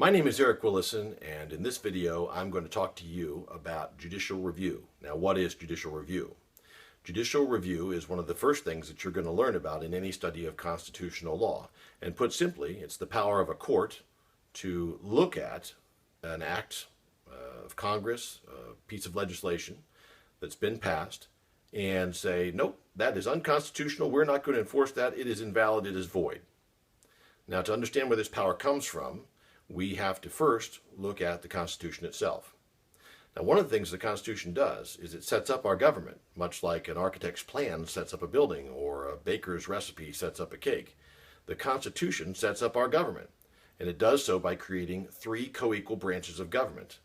My name is Eric Willison, and in this video I'm going to talk to you about judicial review. Now, what is judicial review? Judicial review is one of the first things that you're going to learn about in any study of constitutional law. And put simply, it's the power of a court to look at an act of Congress, a piece of legislation that's been passed, and say, nope, that is unconstitutional, we're not going to enforce that, it is invalid, it is void. Now, to understand where this power comes from, we have to first look at the Constitution itself. Now, one of the things the Constitution does is it sets up our government, much like an architect's plan sets up a building or a baker's recipe sets up a cake. The Constitution sets up our government, and it does so by creating three co-equal branches of government.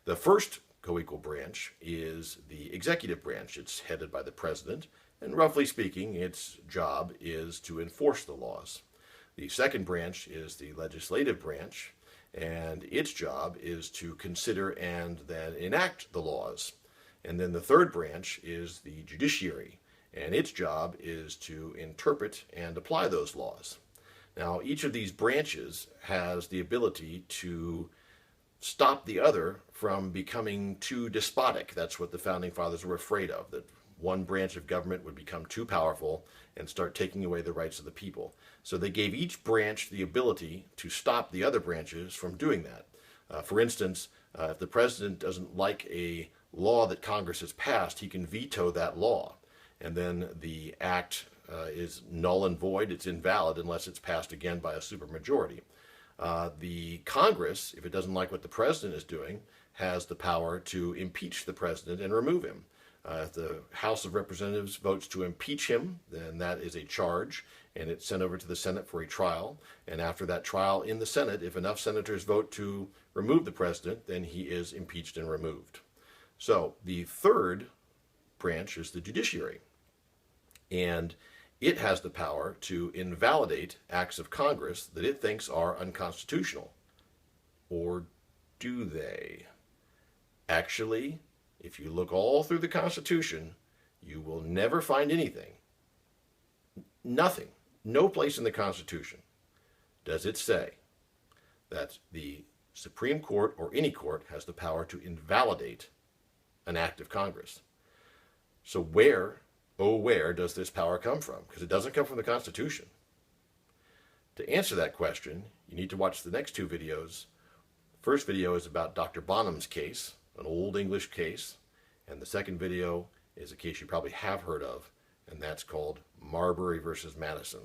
The first co-equal branch is the executive branch. It's headed by the president, and roughly speaking, its job is to enforce the laws. The second branch is the legislative branch, and its job is to consider and then enact the laws. And then the third branch is the judiciary, and its job is to interpret and apply those laws. Now, each of these branches has the ability to stop the other from becoming too despotic. That's what the Founding Fathers were afraid of, that one branch of government would become too powerful and start taking away the rights of the people. So they gave each branch the ability to stop the other branches from doing that. For instance, if the president doesn't like a law that Congress has passed, he can veto that law. And then the act is null and void, it's invalid unless it's passed again by a supermajority. The Congress, if it doesn't like what the president is doing, has the power to impeach the president and remove him. If the House of Representatives votes to impeach him, then that is a charge, and it's sent over to the Senate for a trial. And after that trial in the Senate, if enough senators vote to remove the president, then he is impeached and removed. So the third branch is the judiciary, and it has the power to invalidate acts of Congress that it thinks are unconstitutional. Or do they? Actually, if you look all through the Constitution, you will never find anything, nothing, no place in the Constitution does it say that the Supreme Court or any court has the power to invalidate an act of Congress. So where, oh where, does this power come from? Because it doesn't come from the Constitution. To answer that question, you need to watch the next two videos. The first video is about Dr. Bonham's case, an old English case, and the second video is a case you probably have heard of, and that's called Marbury versus Madison.